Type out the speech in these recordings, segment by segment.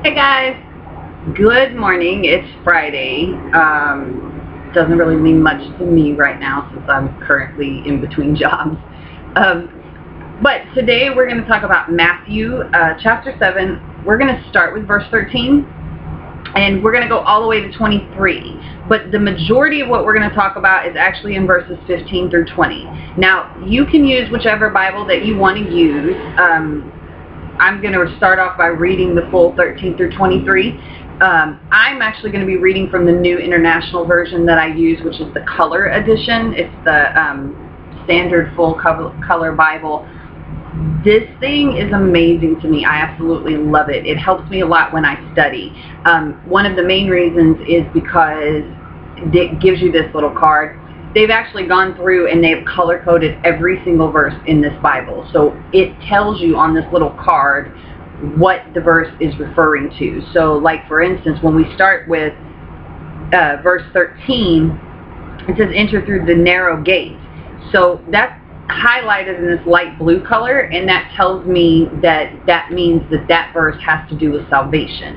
Hey guys, good morning. It's Friday. Doesn't really mean much to me right now since I'm currently in between jobs. But today we're going to talk about Matthew chapter 7. We're going to start with verse 13 and we're going to go all the way to 23. But the majority of what we're going to talk about is actually in verses 15 through 20. Now, you can use whichever Bible that you want to use. I'm going to start off by reading the full 13 through 23. I'm actually going to be reading from the New International Version that I use, which is the color edition. It's the standard full color Bible. This thing is amazing to me. I absolutely love it. It helps me a lot when I study. One of the main reasons is because it gives you this little card. They've actually gone through and they've color-coded every single verse in this Bible. So it tells you on this little card what the verse is referring to. So like for instance, when we start with verse 13, it says enter through the narrow gate. So that's highlighted in this light blue color, and that tells me that means that verse has to do with salvation.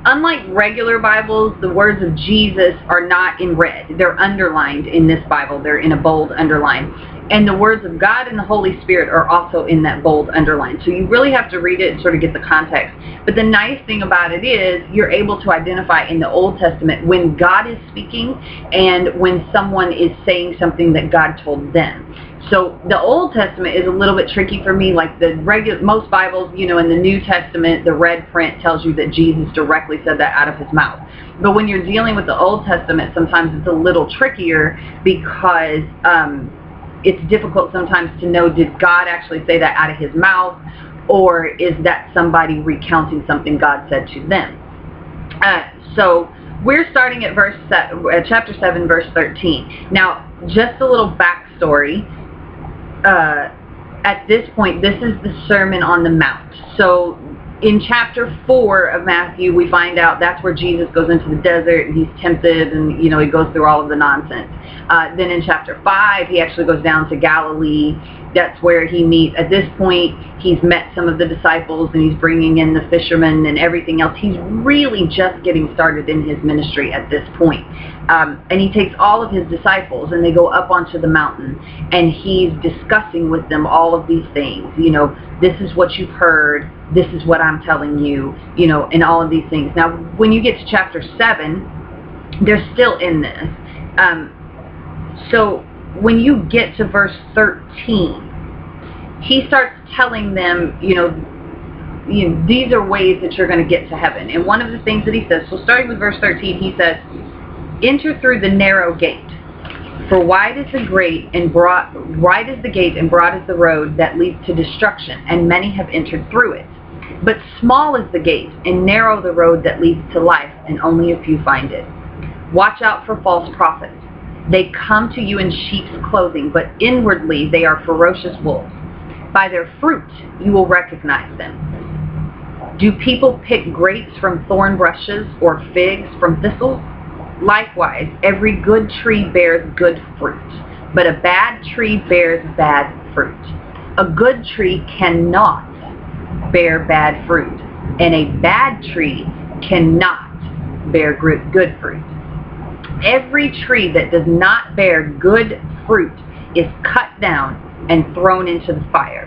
Unlike regular Bibles, the words of Jesus are not in red. They're underlined in this Bible. They're in a bold underline. And the words of God and the Holy Spirit are also in that bold underline. So you really have to read it and sort of get the context. But the nice thing about it is you're able to identify in the Old Testament when God is speaking and when someone is saying something that God told them. So the Old Testament is a little bit tricky for me. Like most Bibles, you know, in the New Testament, the red print tells you that Jesus directly said that out of his mouth. But when you're dealing with the Old Testament, sometimes it's a little trickier because it's difficult sometimes to know, did God actually say that out of his mouth, or is that somebody recounting something God said to them? So we're starting at chapter 7, verse 13. Now, just a little backstory. At this point, this is the Sermon on the Mount. So in chapter 4 of Matthew, we find out that's where Jesus goes into the desert and he's tempted, and he goes through all of the nonsense. Then in chapter 5, he actually goes down to Galilee. That's where he meets. At this point, he's met some of the disciples and he's bringing in the fishermen and everything else. He's really just getting started in his ministry at this point. And he takes all of his disciples and they go up onto the mountain and he's discussing with them all of these things. This is what you've heard. This is what I'm telling you, and all of these things. Now, when you get to chapter 7, they're still in this. So when you get to verse 13, he starts telling them, these are ways that you're going to get to heaven. And one of the things that he says, so starting with verse 13, he says, enter through the narrow gate. For wide is the gate and broad is the road that leads to destruction, and many have entered through it. But small is the gate and narrow the road that leads to life, and only a few find it. Watch out for false prophets. They come to you in sheep's clothing, but inwardly they are ferocious wolves. By their fruit you will recognize them. Do people pick grapes from thorn bushes or figs from thistles? Likewise, every good tree bears good fruit, but a bad tree bears bad fruit. A good tree cannot bear bad fruit, and a bad tree cannot bear good fruit. Every tree that does not bear good fruit is cut down and thrown into the fire.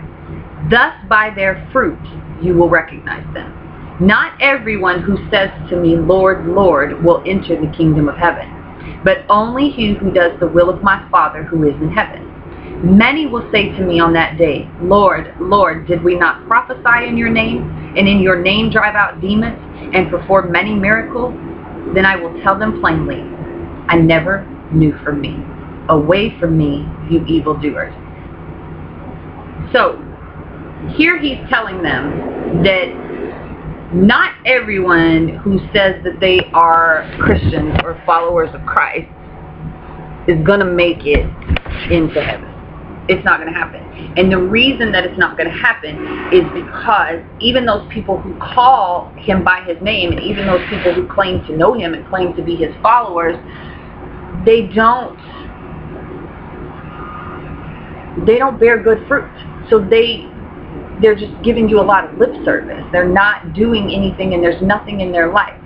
Thus by their fruit you will recognize them. Not everyone who says to me, Lord, Lord, will enter the kingdom of heaven, but only he who does the will of my Father who is in heaven. Many will say to me on that day, Lord, Lord, did we not prophesy in your name, and in your name drive out demons, and perform many miracles? Then I will tell them plainly, I never knew from me. Away from me, you evildoers. So, here he's telling them that not everyone who says that they are Christians or followers of Christ is going to make it into heaven. It's not going to happen. And the reason that it's not going to happen is because even those people who call him by his name, and even those people who claim to know him and claim to be his followers, they don't bear good fruit. So they're just giving you a lot of lip service. They're not doing anything, and there's nothing in their life.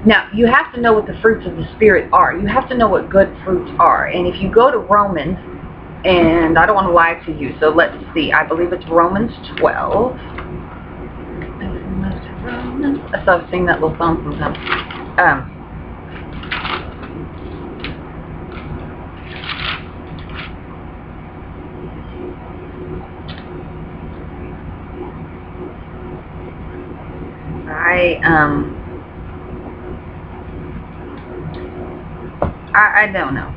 Now, you have to know what the fruits of the Spirit are. You have to know what good fruits are. And if you go to Romans, and I don't want to lie to you, so let's see. I believe it's Romans 12. I still sing that little song sometimes. I don't know.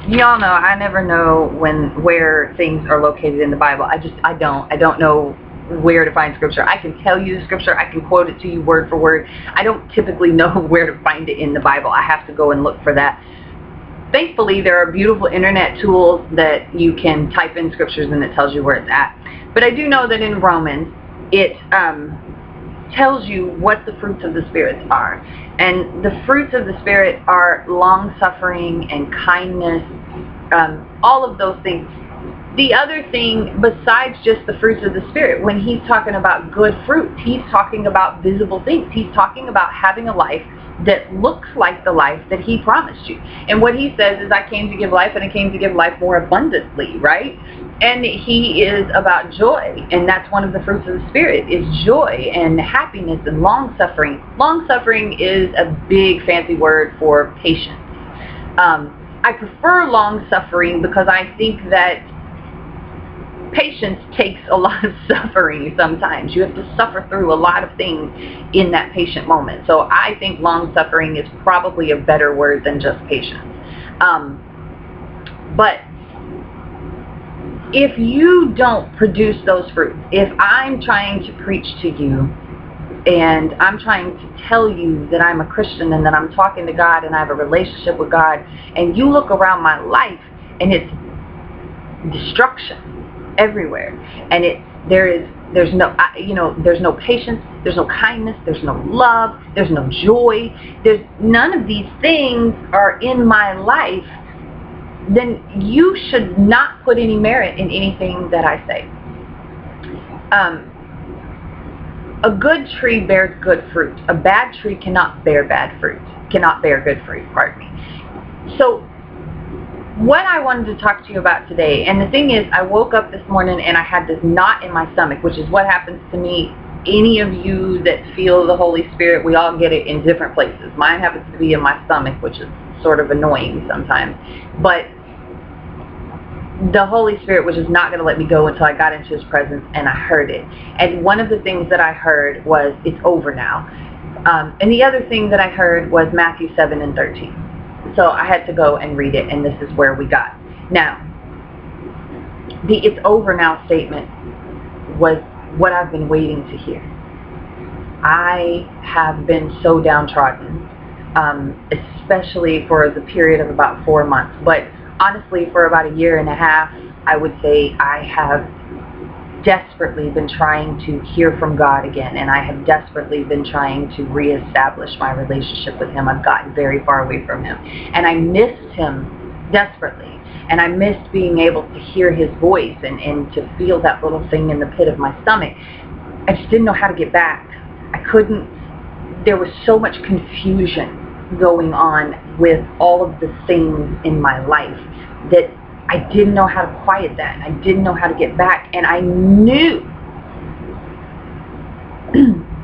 Y'all know I never know where things are located in the Bible. I don't know where to find scripture. I can tell you the scripture, I can quote it to you word for word. I don't typically know where to find it in the Bible. I have to go and look for that. Thankfully, there are beautiful internet tools that you can type in scriptures and it tells you where it's at. But I do know that in Romans, it tells you what the fruits of the Spirit are. And the fruits of the Spirit are long-suffering and kindness, all of those things. The other thing, besides just the fruits of the Spirit, when he's talking about good fruits, he's talking about visible things. He's talking about having a life that looks like the life that he promised you. And what he says is, I came to give life, and I came to give life more abundantly, right? And he is about joy, and that's one of the fruits of the Spirit, is joy and happiness and long-suffering. Long-suffering is a big fancy word for patience. I prefer long-suffering because I think that patience takes a lot of suffering sometimes. You have to suffer through a lot of things in that patient moment. So I think long-suffering is probably a better word than just patience. But if you don't produce those fruits, if I'm trying to preach to you and I'm trying to tell you that I'm a Christian and that I'm talking to God and I have a relationship with God, and you look around my life and it's destruction everywhere, and there's no patience, there's no kindness, there's no love, there's no joy, there's none of these things are in my life, then you should not put any merit in anything that I say. A good tree bears good fruit. A bad tree cannot bear bad fruit, cannot bear good fruit, pardon me. So what I wanted to talk to you about today, and the thing is, I woke up this morning and I had this knot in my stomach, which is what happens to me. Any of you that feel the Holy Spirit, we all get it in different places. Mine happens to be in my stomach, which is sort of annoying sometimes. But the Holy Spirit was just not going to let me go until I got into His presence and I heard it. And one of the things that I heard was, it's over now. And the other thing that I heard was Matthew 7:13. So I had to go and read it, and this is where we got. Now, the "it's over now" statement was what I've been waiting to hear. I have been so downtrodden, especially for the period of about 4 months. But honestly, for about a year and a half, I would say I have desperately been trying to hear from God again, and I have desperately been trying to reestablish my relationship with Him. I've gotten very far away from Him, and I missed Him desperately, and I missed being able to hear His voice and to feel that little thing in the pit of my stomach. I just didn't know how to get back. I couldn't. There was so much confusion going on with all of the things in my life that I didn't know how to quiet that. I didn't know how to get back. And I knew,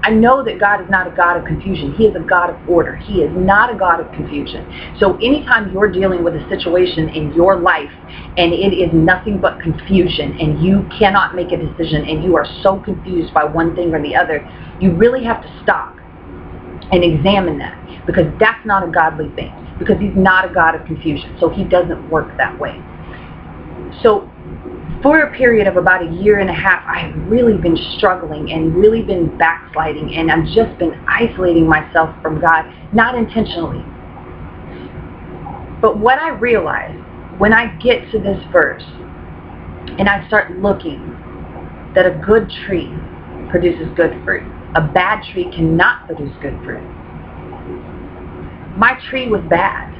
I know that God is not a God of confusion. He is a God of order. He is not a God of confusion. So anytime you're dealing with a situation in your life and it is nothing but confusion and you cannot make a decision and you are so confused by one thing or the other, you really have to stop and examine that, because that's not a godly thing, because He's not a God of confusion. So He doesn't work that way. So for a period of about a year and a half, I have really been struggling and really been backsliding, and I've just been isolating myself from God, not intentionally. But what I realized when I get to this verse and I start looking, that a good tree produces good fruit. A bad tree cannot produce good fruit. My tree was bad.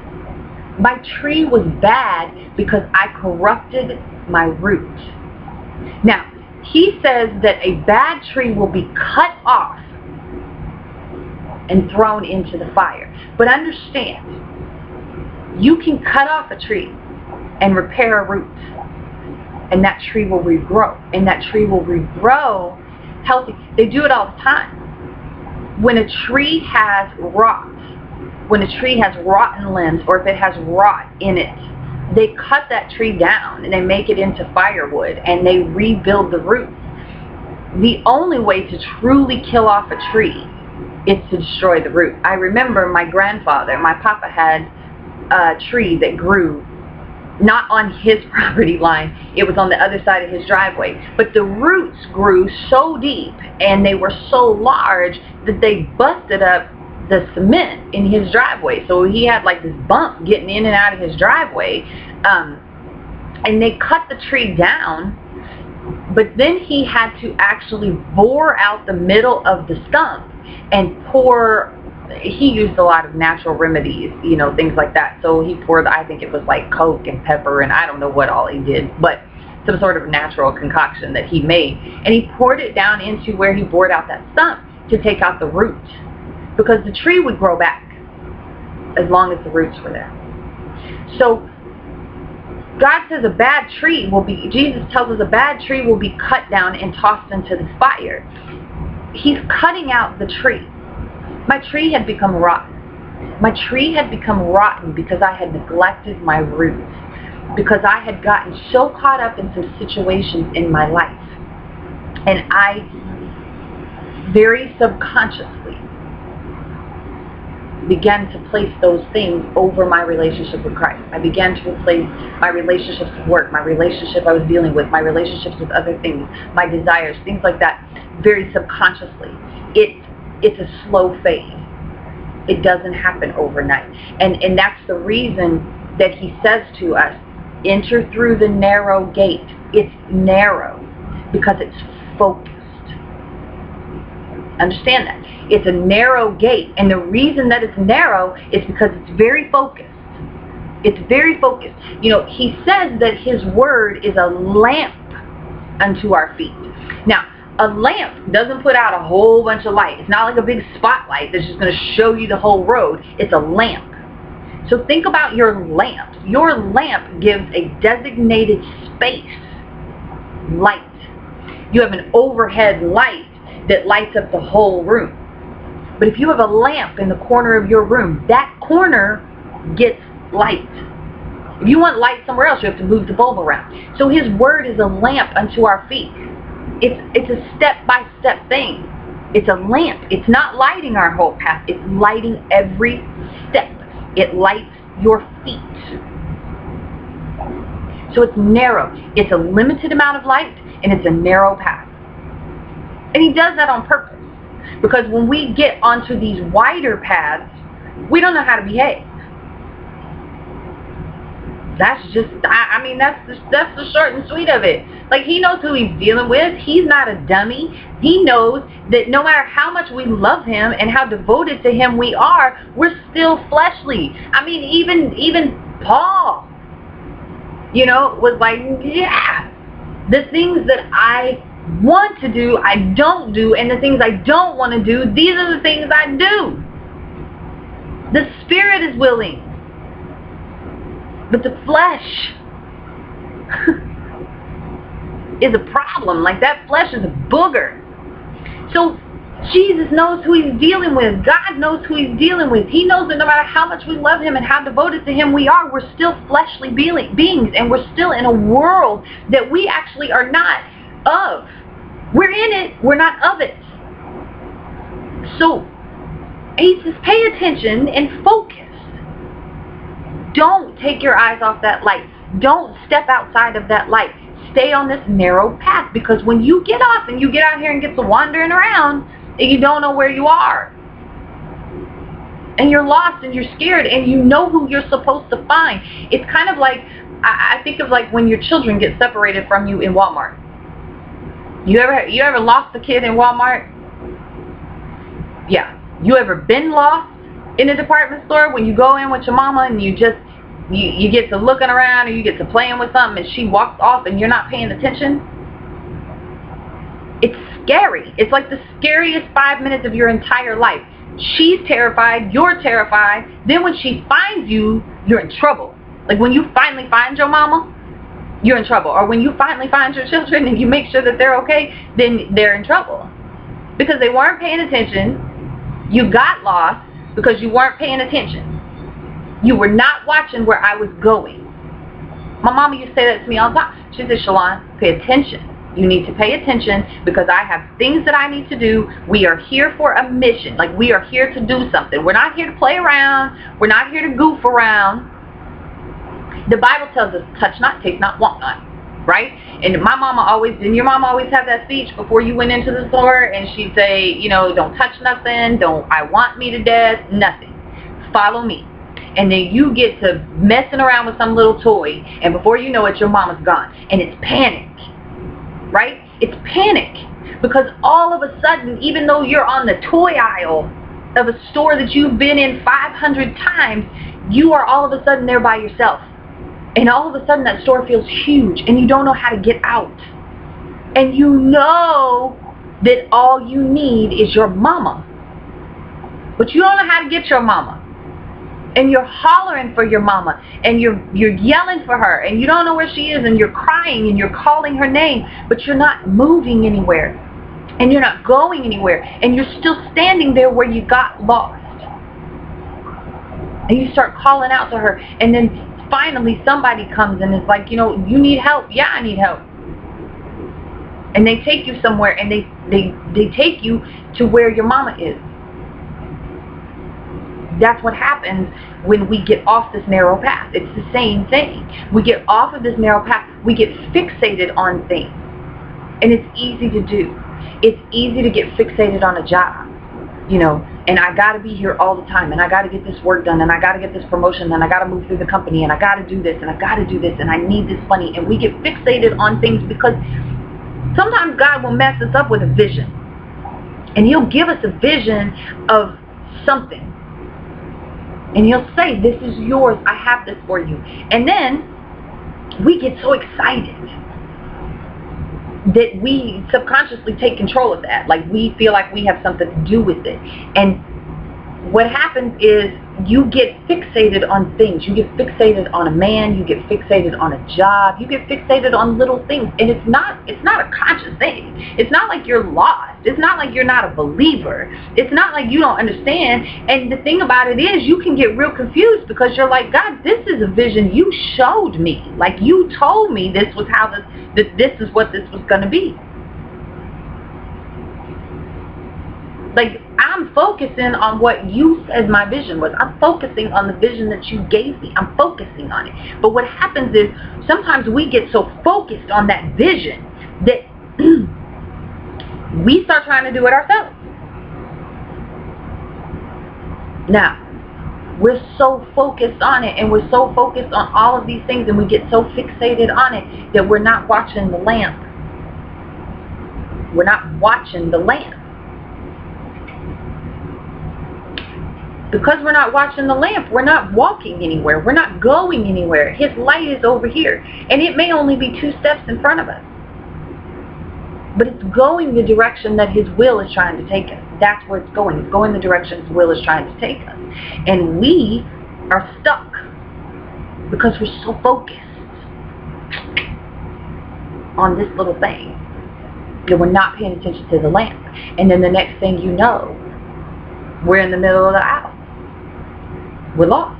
My tree was bad because I corrupted my root. Now, he says that a bad tree will be cut off and thrown into the fire. But understand, you can cut off a tree and repair a root, and that tree will regrow, and that tree will regrow healthy. They do it all the time. When a tree has rot, when a tree has rotten limbs, or if it has rot in it, they cut that tree down and they make it into firewood and they rebuild the roots. The only way to truly kill off a tree is to destroy the root. I remember my grandfather, my papa, had a tree that grew not on his property line, it was on the other side of his driveway, but the roots grew so deep and they were so large that they busted up the cement in his driveway. So he had like this bump getting in and out of his driveway, and they cut the tree down, but then he had to actually bore out the middle of the stump and pour. He used a lot of natural remedies, you know, things like that. So he poured, I think it was like Coke and pepper and I don't know what all he did, but some sort of natural concoction that he made, and he poured it down into where he bored out that stump to take out the root, because the tree would grow back as long as the roots were there. So God says a bad tree will be, Jesus tells us a bad tree will be cut down and tossed into the fire. He's cutting out the tree. My tree had become rotten. My tree had become rotten because I had neglected my roots, because I had gotten so caught up in some situations in my life, and I very subconsciously began to place those things over my relationship with Christ. I began to replace my relationships with work, my relationship I was dealing with, my relationships with other things, my desires, things like that, very subconsciously. It's a slow fade. It doesn't happen overnight. And that's the reason that he says to us, enter through the narrow gate. It's narrow because it's focused. Understand that. It's a narrow gate, and the reason that it's narrow is because it's very focused. It's very focused. You know, he says that his word is a lamp unto our feet. Now, a lamp doesn't put out a whole bunch of light. It's not like a big spotlight that's just going to show you the whole road. It's a lamp. So think about your lamp. Your lamp gives a designated space light. You have an overhead light that lights up the whole room. But if you have a lamp in the corner of your room, that corner gets light. If you want light somewhere else, you have to move the bulb around. So his word is a lamp unto our feet. It's a step-by-step thing. It's a lamp. It's not lighting our whole path. It's lighting every step. It lights your feet. So it's narrow. It's a limited amount of light, and it's a narrow path. And he does that on purpose. Because when we get onto these wider paths, we don't know how to behave. That's just, I mean, that's the short and sweet of it. Like, he knows who he's dealing with. He's not a dummy. He knows that no matter how much we love him and how devoted to him we are, we're still fleshly. I mean, even Paul, you know, was like, yeah, the things that I want to do, I don't do, and the things I don't want to do, these are the things I do. The spirit is willing, but the flesh is a problem. Like, that flesh is a booger. So Jesus knows who he's dealing with. God knows who he's dealing with. He knows that no matter how much we love him and how devoted to him we are, we're still fleshly beings, and we're still in a world that we actually are not of. We're in it, we're not of it. So he says, pay attention and focus. Don't take your eyes off that light. Don't step outside of that light. Stay on this narrow path, because when you get off and you get out here and get to wandering around and you don't know where you are, and you're lost and you're scared and you know who you're supposed to find, it's kind of like, I think of like when your children get separated from you in Walmart. You ever lost a kid in Walmart? Yeah. You ever been lost in a department store when you go in with your mama and you get to looking around or you get to playing with something and she walks off and you're not paying attention? It's scary. It's like the scariest 5 minutes of your entire life. She's terrified, you're terrified. Then when she finds you, you're in trouble. Like when you finally find your mama, you're in trouble. Or when you finally find your children and you make sure that they're okay, then they're in trouble. Because they weren't paying attention. You got lost because you weren't paying attention. You were not watching where I was going. My mama used to say that to me all the time. She said, Shalon, pay attention. You need to pay attention because I have things that I need to do. We are here for a mission. Like we are here to do something. We're not here to play around. We're not here to goof around. The Bible tells us, touch not, taste not, want not. Right? And my mama always, didn't your mama always have that speech before you went into the store? And she'd say, you know, don't touch nothing. Don't, I want me to death. Nothing. Follow me. And then you get to messing around with some little toy. And before you know it, your mama's gone. And it's panic. Right? It's panic because all of a sudden, even though you're on the toy aisle of a store that you've been in 500 times, you are all of a sudden there by yourself. And all of a sudden that store feels huge and you don't know how to get out. And you know that all you need is your mama. But you don't know how to get your mama. And you're hollering for your mama, and you're yelling for her, and you don't know where she is, and you're crying, and you're calling her name, but you're not moving anywhere, and you're not going anywhere, and you're still standing there where you got lost. And you start calling out to her, and then finally somebody comes and is like, you know, you need help. Yeah, I need help. And they take you somewhere, and they take you to where your mama is. That's what happens when we get off this narrow path. It's the same thing. We get off of this narrow path. We get fixated on things. And it's easy to do. It's easy to get fixated on a job. You know, and I got to be here all the time. And I got to get this work done. And I got to get this promotion. And I got to move through the company. And I got to do this. And I got to do this. And I need this money. And we get fixated on things because sometimes God will mess us up with a vision. And He'll give us a vision of something. And He'll say, this is yours. I have this for you. And then we get so excited that we subconsciously take control of that. Like we feel like we have something to do with it. And what happens is you get fixated on things. You get fixated on a man. You get fixated on a job. You get fixated on little things. And it's not a conscious thing. It's not like you're lost. It's not like you're not a believer. It's not like you don't understand. And the thing about it is you can get real confused because you're like, God, this is a vision you showed me. Like you told me this was how this is what this was going to be. Like I'm focusing on what you said my vision was. I'm focusing on the vision that you gave me. I'm focusing on it. But what happens is sometimes we get so focused on that vision that we start trying to do it ourselves. Now, we're so focused on it and we're so focused on all of these things and we get so fixated on it that we're not watching the lamp. We're not watching the lamp. Because we're not watching the lamp, we're not walking anywhere. We're not going anywhere. His light is over here. And it may only be 2 steps in front of us. But it's going the direction that His will is trying to take us. That's where it's going. It's going the direction His will is trying to take us. And we are stuck because we're so focused on this little thing that we're not paying attention to the lamp. And then the next thing you know, we're in the middle of the aisle. We're lost.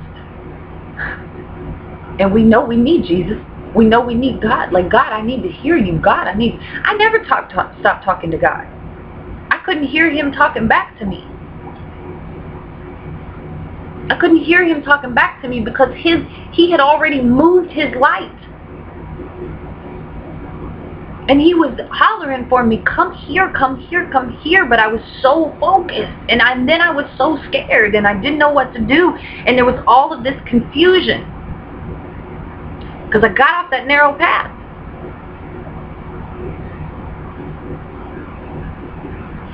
And we know we need Jesus. We know we need God. Like, God, I need to hear you. God, I never stopped talking to God. I couldn't hear Him talking back to me. I couldn't hear Him talking back to me because He had already moved His light. And He was hollering for me, come here, come here, come here. But I was so focused. And then I was so scared. And I didn't know what to do. And there was all of this confusion. Because I got off that narrow path.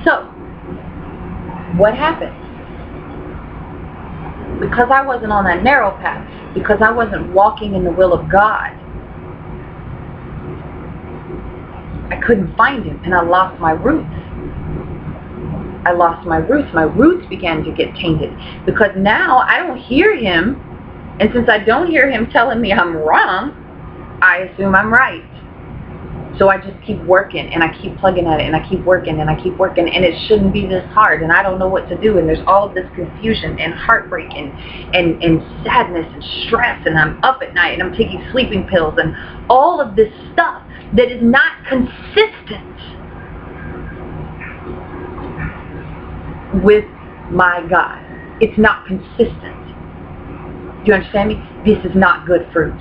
So, what happened? Because I wasn't on that narrow path. Because I wasn't walking in the will of God. I couldn't find him, and I lost my roots. I lost my roots. My roots began to get tainted because now I don't hear him, and since I don't hear him telling me I'm wrong, I assume I'm right. So I just keep working, and I keep plugging at it, and I keep working, and I keep working, and it shouldn't be this hard, and I don't know what to do, and there's all of this confusion and heartbreak and sadness and stress, and I'm up at night, and I'm taking sleeping pills, and all of this stuff that is not consistent with my God. It's not consistent. Do you understand me? This is not good fruit.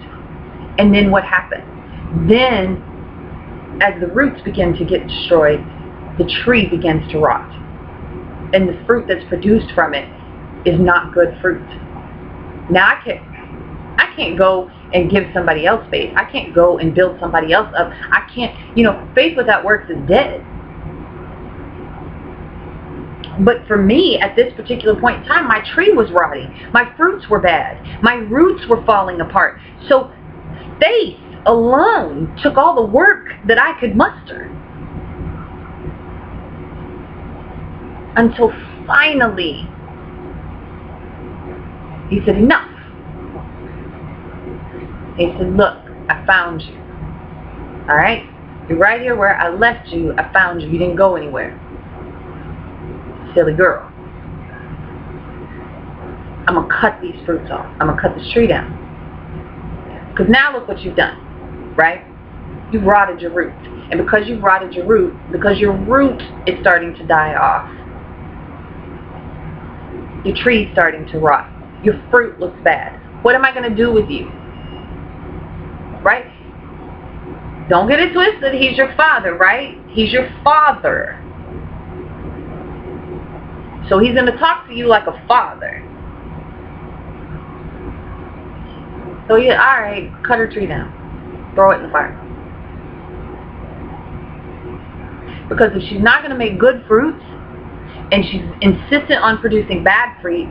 And then what happens? Then, as the roots begin to get destroyed, the tree begins to rot. And the fruit that's produced from it is not good fruit. Now I can't go and give somebody else faith. I can't go and build somebody else up. I can't, faith without works is dead. But for me, at this particular point in time, my tree was rotting. My fruits were bad. My roots were falling apart. So faith alone took all the work that I could muster. Until finally, he said, enough. He said, look, I found you. All right? You're right here where I left you. I found you. You didn't go anywhere. Silly girl. I'm going to cut these fruits off. I'm going to cut this tree down. Because now look what you've done. Right? You've rotted your root. And because you've rotted your root, because your root is starting to die off, your tree's starting to rot. Your fruit looks bad. What am I going to do with you? Right? Don't get it twisted. He's your father, right? He's your father. So he's going to talk to you like a father. So yeah, alright, cut her tree down. Throw it in the fire. Because if she's not going to make good fruits, and she's insistent on producing bad fruit,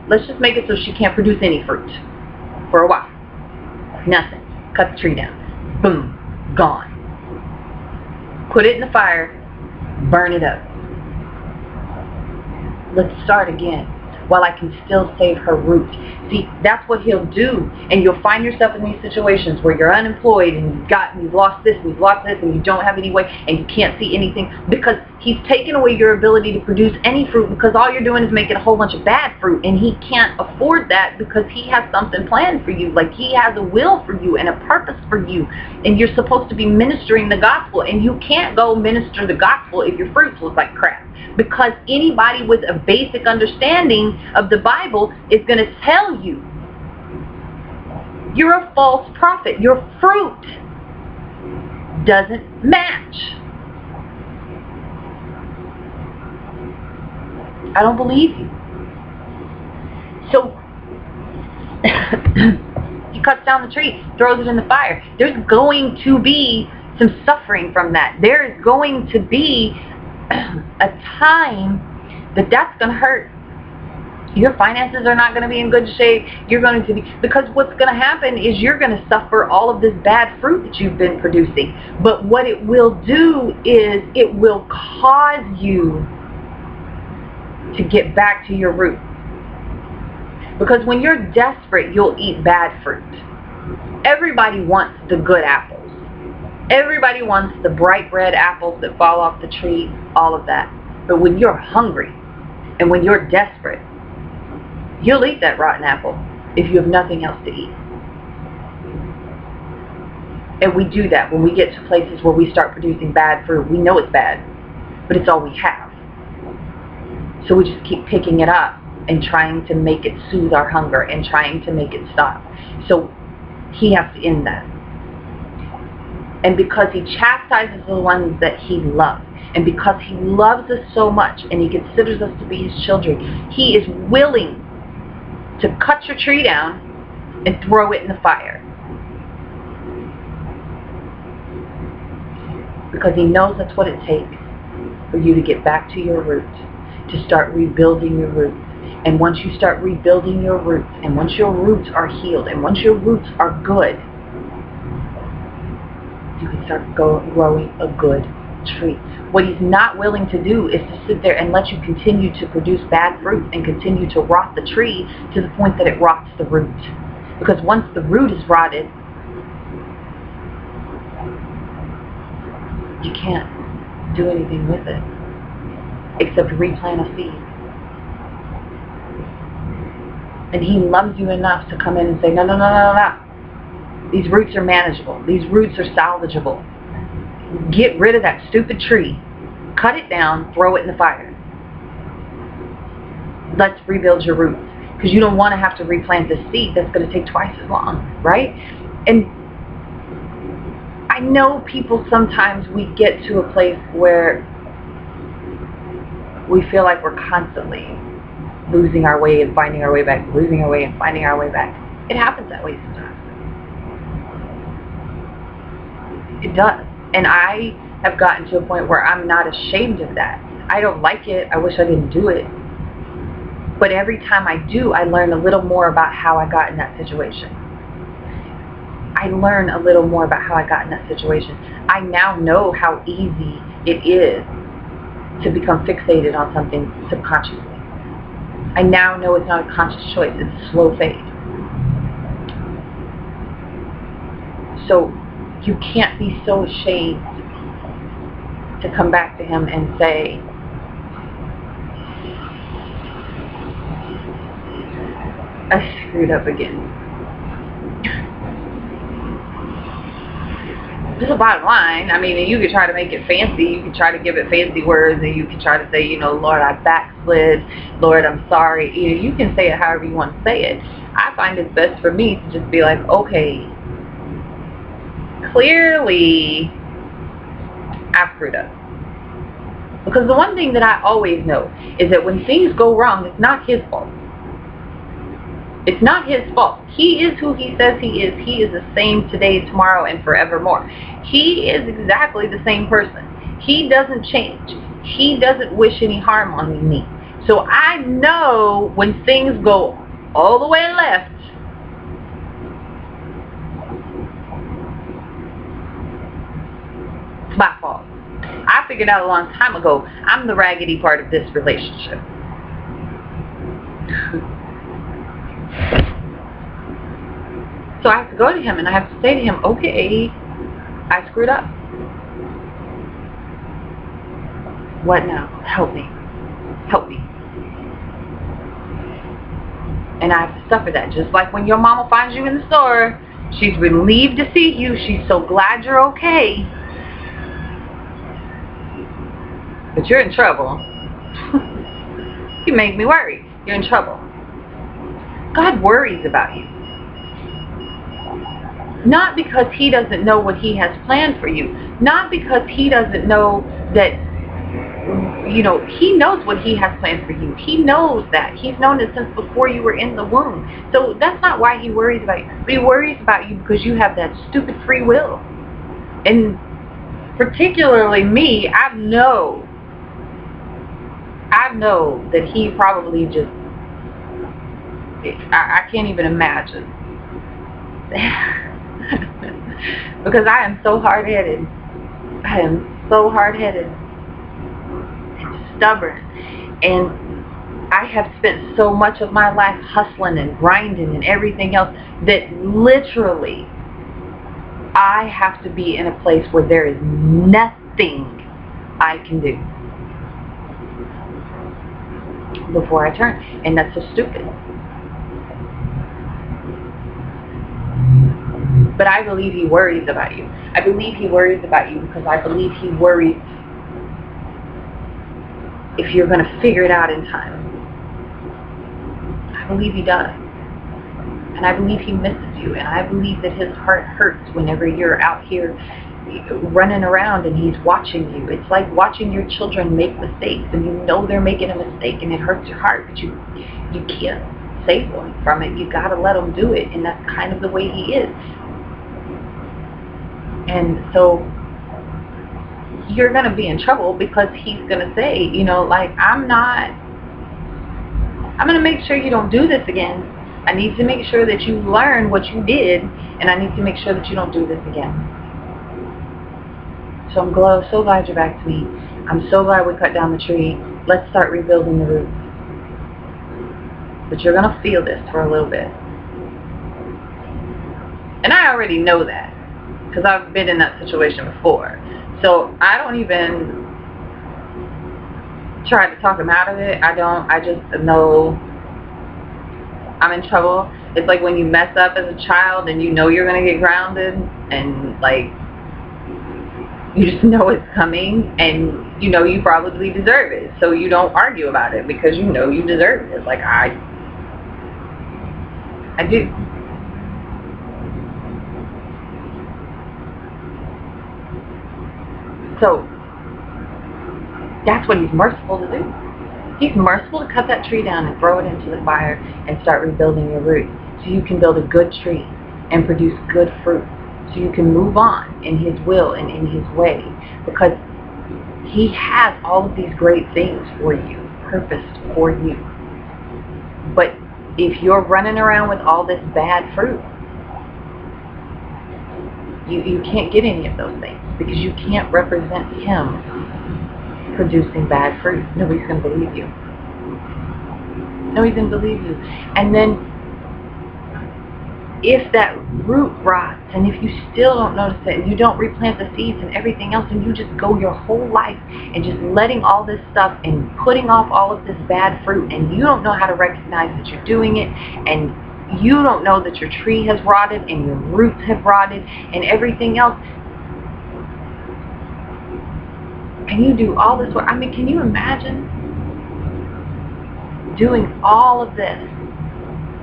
let's just make it so she can't produce any fruit for a while. Nothing. Cut the tree down. Boom. Gone. Put it in the fire. Burn it up. Let's start again while I can still save her roots. See, that's what he'll do. And you'll find yourself in these situations where you're unemployed and you've lost this and you've lost this and you don't have any way and you can't see anything because he's taken away your ability to produce any fruit because all you're doing is making a whole bunch of bad fruit, and he can't afford that because he has something planned for you. Like he has a will for you and a purpose for you, and you're supposed to be ministering the gospel, and you can't go minister the gospel if your fruits look like crap. Because anybody with a basic understanding of the Bible is going to tell you you're a false prophet. Your fruit doesn't match. I don't believe you. So he cuts down the tree, throws it in the fire. There's going to be some suffering from that. There is going to be a time that's going to hurt. Your finances are not going to be in good shape. You're going to be, because what's going to happen is you're going to suffer all of this bad fruit that you've been producing. But what it will do is it will cause you to get back to your root. Because when you're desperate, you'll eat bad fruit. Everybody wants the good apples. Everybody wants the bright red apples that fall off the tree, all of that. But when you're hungry and when you're desperate, you'll eat that rotten apple if you have nothing else to eat. And we do that when we get to places where we start producing bad fruit. We know it's bad, but it's all we have. So we just keep picking it up and trying to make it soothe our hunger and trying to make it stop. So he has to end that. And because he chastises the ones that he loves, and because he loves us so much and he considers us to be his children, he is willing to cut your tree down and throw it in the fire. Because he knows that's what it takes for you to get back to your roots, to start rebuilding your roots. And once you start rebuilding your roots, and once your roots are healed, and once your roots are good, you can start growing a good tree. What he's not willing to do is to sit there and let you continue to produce bad fruit and continue to rot the tree to the point that it rots the root. Because once the root is rotted, you can't do anything with it except replant a seed. And he loves you enough to come in and say, no, no, no, no, no. These roots are manageable. These roots are salvageable. Get rid of that stupid tree. Cut it down, throw it in the fire. Let's rebuild your roots. Because you don't want to have to replant this seed that's going to take twice as long, right? And I know people, sometimes we get to a place where we feel like we're constantly losing our way and finding our way back, losing our way and finding our way back. It happens that way sometimes. It does. And I have gotten to a point where I'm not ashamed of that. I don't like it. I wish I didn't do it. But every time I do, I learn a little more about how I got in that situation. I learn a little more about how I got in that situation. I now know how easy it is to become fixated on something subconsciously. I now know it's not a conscious choice. It's a slow fade. So you can't be so ashamed to come back to him and say, I screwed up again. Just the bottom line. I mean, you could try to make it fancy. You could try to give it fancy words, and you could try to say, you know, Lord, I backslid. Lord, I'm sorry. You know, you can say it however you want to say it. I find it's best for me to just be like, okay, clearly I screwed up. Because the one thing that I always know is that when things go wrong, it's not his fault. It's not his fault. He is who he says he is. He is the same today, tomorrow, and forevermore. He is exactly the same person. He doesn't change. He doesn't wish any harm on me. So I know when things go all the way left, it's my fault. I figured out a long time ago, I'm the raggedy part of this relationship. So I have to go to him and I have to say to him, okay, I screwed up. What now? Help me. Help me. And I have to suffer that. Just like when your mama finds you in the store, she's relieved to see you. She's so glad you're okay. But you're in trouble. You make me worry. You're in trouble. God worries about you. Not because he doesn't know what he has planned for you. Not because he doesn't know that, you know, he knows what he has planned for you. He knows that. He's known it since before you were in the womb. So that's not why he worries about you. But he worries about you because you have that stupid free will. And particularly me, I know that he probably just, I can't even imagine. Because I am so hard-headed. I am so hard-headed and stubborn. And I have spent so much of my life hustling and grinding and everything else that literally I have to be in a place where there is nothing I can do before I turn. And that's so stupid. But I believe he worries about you. I believe he worries about you because I believe he worries if you're going to figure it out in time. I believe he does. And I believe he misses you. And I believe that his heart hurts whenever you're out here running around and he's watching you. It's like watching your children make mistakes and you know they're making a mistake and it hurts your heart, but you can't save them from it. You got to let them do it. And that's kind of the way he is. And so you're going to be in trouble because he's going to say, you know, like, I'm going to make sure you don't do this again. I need to make sure that you learn what you did, and I need to make sure that you don't do this again. So I'm so glad you're back to me. I'm so glad we cut down the tree. Let's start rebuilding the roots. But you're going to feel this for a little bit. And I already know that, because I've been in that situation before. So I don't even try to talk him out of it. I just know I'm in trouble. It's like when you mess up as a child and you know you're going to get grounded, and like you just know it's coming, and you know you probably deserve it. So you don't argue about it because you know you deserve it. Like I do. So that's what he's merciful to do. He's merciful to cut that tree down and throw it into the fire and start rebuilding your roots, so you can build a good tree and produce good fruit, so you can move on in his will and in his way, because he has all of these great things for you, purposed for you. But if you're running around with all this bad fruit, you can't get any of those things, because you can't represent him producing bad fruit. Nobody's going to believe you. Nobody's going to believe you. And then if that root rots, and if you still don't notice it, and you don't replant the seeds and everything else, and you just go your whole life and just letting all this stuff and putting off all of this bad fruit, and you don't know how to recognize that you're doing it, and you don't know that your tree has rotted and your roots have rotted and everything else, and you do all this work. I mean, can you imagine doing all of this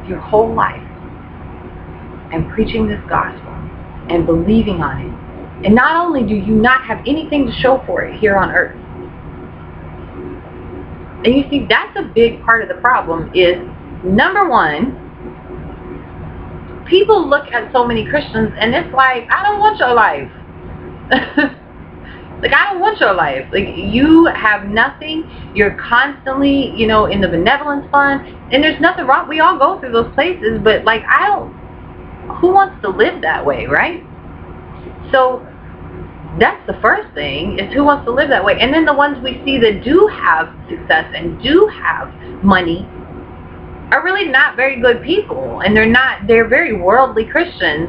your whole life and preaching this gospel and believing on it, and not only do you not have anything to show for it here on earth? And you see, that's a big part of the problem. Is number one, people look at so many Christians and it's like, I don't want your life. Like, I don't want your life. Like, you have nothing. You're constantly, you know, in the benevolence fund, and there's nothing wrong. We all go through those places, but like, who wants to live that way, right? So that's the first thing, is who wants to live that way. And then the ones we see that do have success and do have money are really not very good people, and they're very worldly Christians.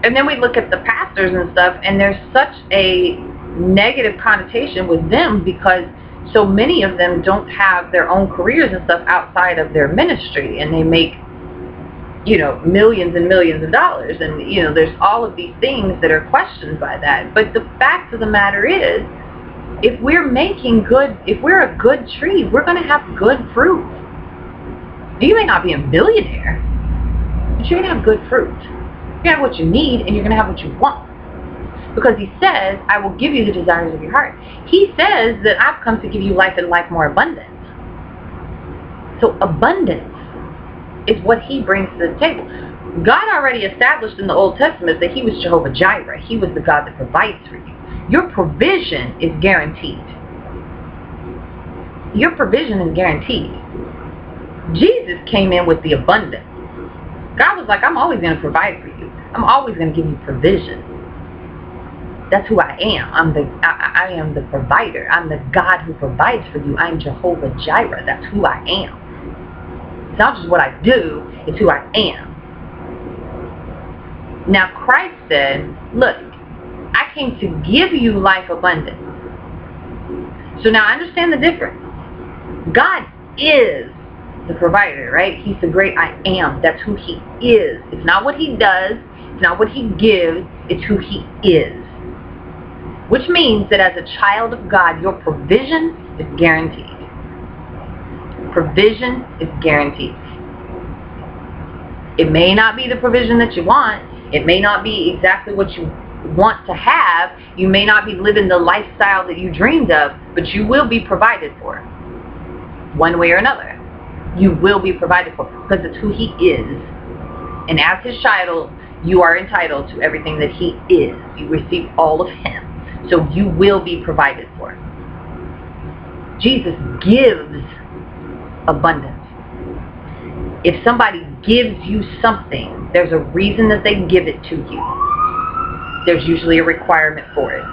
And then we look at the pastors and stuff, and there's such a negative connotation with them, because so many of them don't have their own careers and stuff outside of their ministry, and they make, you know, millions and millions of dollars, and you know, there's all of these things that are questioned by that. But the fact of the matter is, if we're a good tree, we're going to have good fruit. You may not be a millionaire, but you're going to have good fruit. You have what you need, and you're going to have what you want. Because he says, I will give you the desires of your heart. He says that I've come to give you life and life more abundant. So abundance is what he brings to the table. God already established in the Old Testament that he was Jehovah Jireh. He was the God that provides for you. Your provision is guaranteed. Your provision is guaranteed. Jesus came in with the abundance. God was like, I'm always going to provide for you. I'm always going to give you provision. That's who I am. I am the provider. I'm the God who provides for you. I'm Jehovah Jireh. That's who I am. It's not just what I do, it's who I am. Now Christ said, look, I came to give you life abundant. So now understand the difference. God is the provider, right? He's the great I am. That's who he is. It's not what he does. It's not what he gives. It's who he is. Which means that as a child of God, your provision is guaranteed. Provision is guaranteed. It may not be the provision that you want. It may not be exactly what you want to have. You may not be living the lifestyle that you dreamed of, but you will be provided for. One way or another. You will be provided for, because it's who he is. And as his child, you are entitled to everything that he is. You receive all of him. So you will be provided for. Jesus gives abundance. If somebody gives you something, there's a reason that they give it to you. There's usually a requirement for it.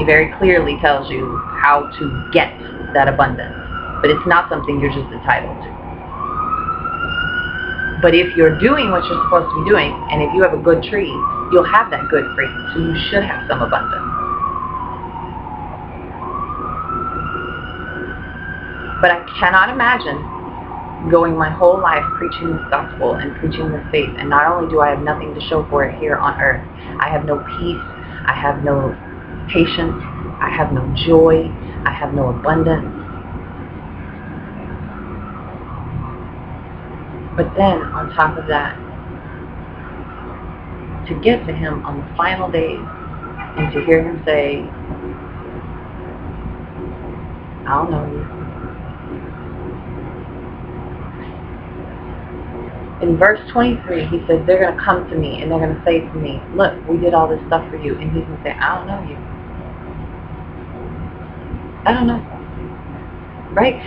He very clearly tells you how to get that abundance. But it's not something you're just entitled to. But if you're doing what you're supposed to be doing, and if you have a good tree, you'll have that good fruit. So you should have some abundance. But I cannot imagine going my whole life preaching this gospel and preaching this faith, and not only do I have nothing to show for it here on earth, I have no peace, I have no patience, I have no joy, I have no abundance. But then, on top of that, to get to him on the final days and to hear him say, I'll know you. In verse 23, he says, they're going to come to me and they're going to say to me, look, we did all this stuff for you. And he's going to say, I don't know you. I don't know. Right?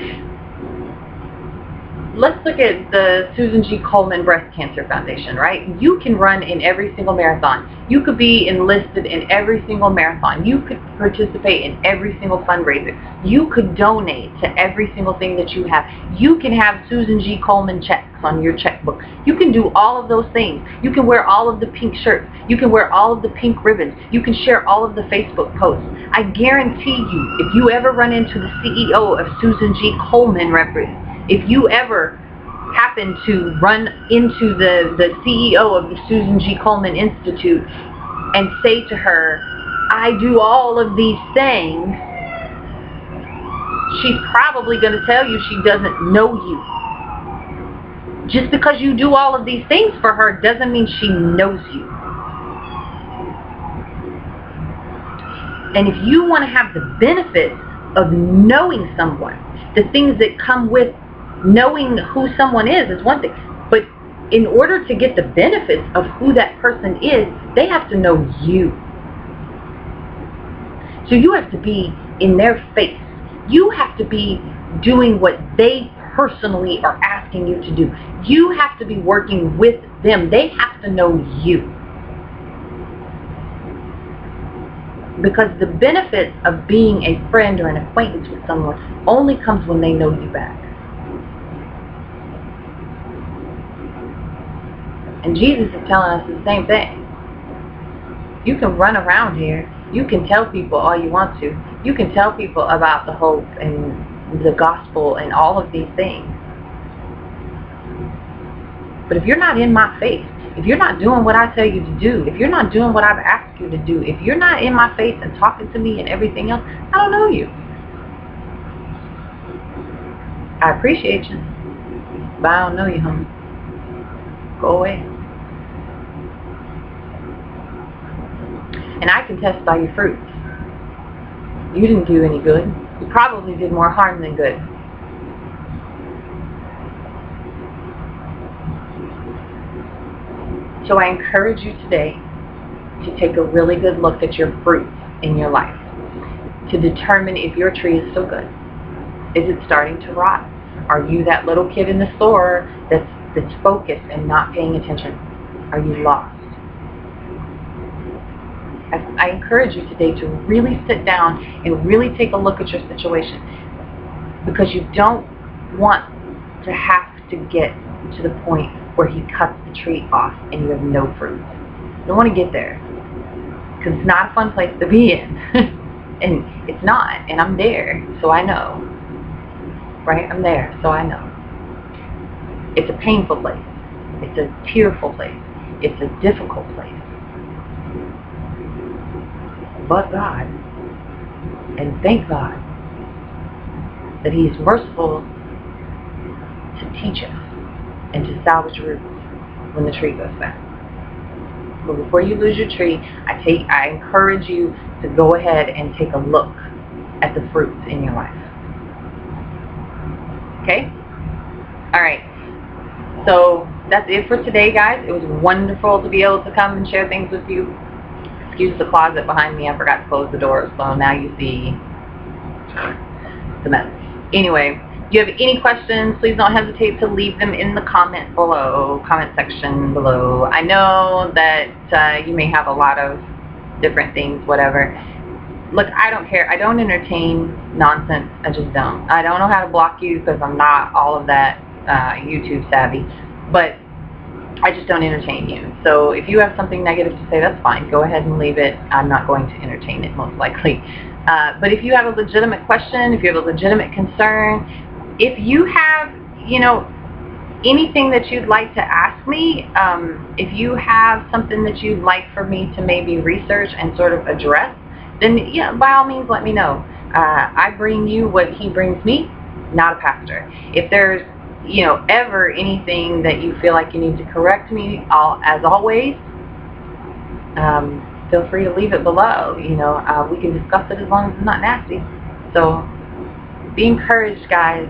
Let's look at the Susan G. Komen Breast Cancer Foundation, right? You can run in every single marathon. You could be enlisted in every single marathon. You could participate in every single fundraiser. You could donate to every single thing that you have. You can have Susan G. Komen checks on your checkbook. You can do all of those things. You can wear all of the pink shirts. You can wear all of the pink ribbons. You can share all of the Facebook posts. I guarantee you, if you ever run into the CEO of Susan G. Komen, if you ever happen to run into the CEO of the Susan G. Komen Institute and say to her, I do all of these things, she's probably going to tell you she doesn't know you. Just because you do all of these things for her doesn't mean she knows you. And if you want to have the benefits of knowing someone, the things that come with knowing who someone is one thing. But in order to get the benefits of who that person is, they have to know you. So you have to be in their face. You have to be doing what they personally are asking you to do. You have to be working with them. They have to know you. Because the benefits of being a friend or an acquaintance with someone only comes when they know you back. And Jesus is telling us the same thing. You can run around here. You can tell people all you want to. You can tell people about the hope and the gospel and all of these things. But if you're not in my face, if you're not doing what I tell you to do, if you're not doing what I've asked you to do, if you're not in my face and talking to me and everything else, I don't know you. I appreciate you, but I don't know you, homie. Go away. And I can test by your fruits. You didn't do any good. You probably did more harm than good. So I encourage you today to take a really good look at your fruits in your life, to determine if your tree is still good. Is it starting to rot? Are you that little kid in the store that's focused and not paying attention? Are you lost? I encourage you today to really sit down and really take a look at your situation, because you don't want to have to get to the point where he cuts the tree off and you have no fruit. You don't want to get there, because it's not a fun place to be in. And it's not, and I'm there, so I know. Right? I'm there, so I know. It's a painful place. It's a tearful place. It's a difficult place. But God, and thank God, that He is merciful to teach us and to salvage roots when the tree goes bad. But before you lose your tree, I encourage you to go ahead and take a look at the fruits in your life. Okay? Alright. So that's it for today, guys. It was wonderful to be able to come and share things with you. Excuse the closet behind me. I forgot to close the door, so now you see the mess. Anyway, if you have any questions, please don't hesitate to leave them in the comment section below. I know that you may have a lot of different things, whatever. look, I don't care. I don't entertain nonsense. I just don't. I don't know how to block you because I'm not all of that YouTube savvy, but I just don't entertain you. So if you have something negative to say, that's fine. Go ahead and leave it. I'm not going to entertain it, most likely. But if you have a legitimate question, if you have a legitimate concern, if you have, you know, anything that you'd like to ask me, if you have something that you'd like for me to maybe research and sort of address, then yeah, by all means, let me know. I bring you what he brings me, not a pastor. If there's, you know, ever anything that you feel like you need to correct me, as always, feel free to leave it below. You know, we can discuss it as long as it's not nasty. So be encouraged, guys.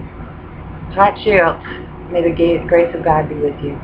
Try chill. May the grace of God be with you.